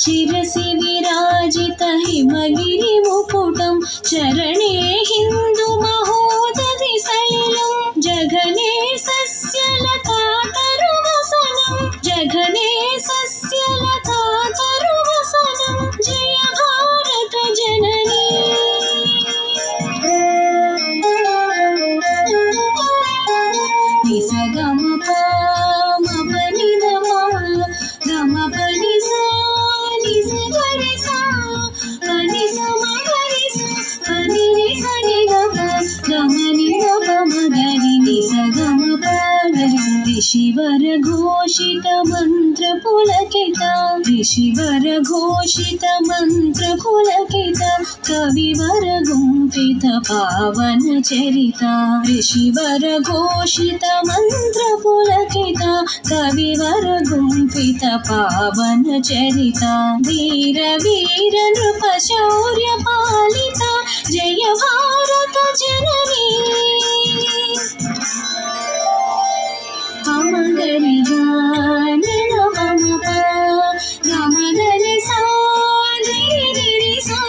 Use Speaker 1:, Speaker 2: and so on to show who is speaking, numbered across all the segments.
Speaker 1: शिरसि विराजित हिमगिरि मुकुटं चरणे हिन्दु महोदधि सलिलं जघने सस्यलता तरुवसनं जघने सस्यलता तरुवसनं जय भारत जननी निस गम प म नि ध म गम प नि सा निस ग रि सा प नि स म ग रि सा प नि रि स नि ग प ग म नि ध प म ग रि नि स ग म प ग रि सा ऋषिवर घोषित मंत्र पुलकित ऋषिवर घोषित मंत्र पुलकित कविवर गुंफित पावन चरिता ऋषिवर घोषित मंत्र पुलकित कविवर गुंफित पावन चरिता वीर वीर नृप शौर्य पालिता जय भारत जननी अमगरि गानि नमः गमगरि सा रि रि रि सा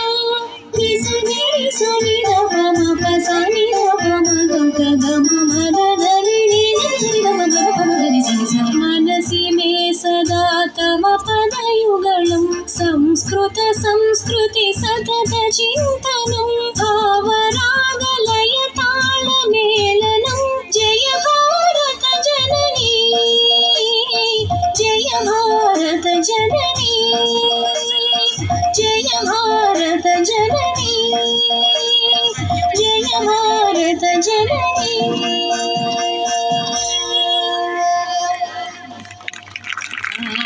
Speaker 1: नि स नि रि स नि ध प म प स नि ध प म ग ग ग म म ध ध रि रि नि स नि ध म ग प म ग रि स नि स मनसि मे सदा तव पदयुगलं संस्कृत संस्कृति सतत चिन्तनं भावरागलय तालमेलनं जय भारत जननी जय भारत जननी जय भारत जननी जय भारत जननी।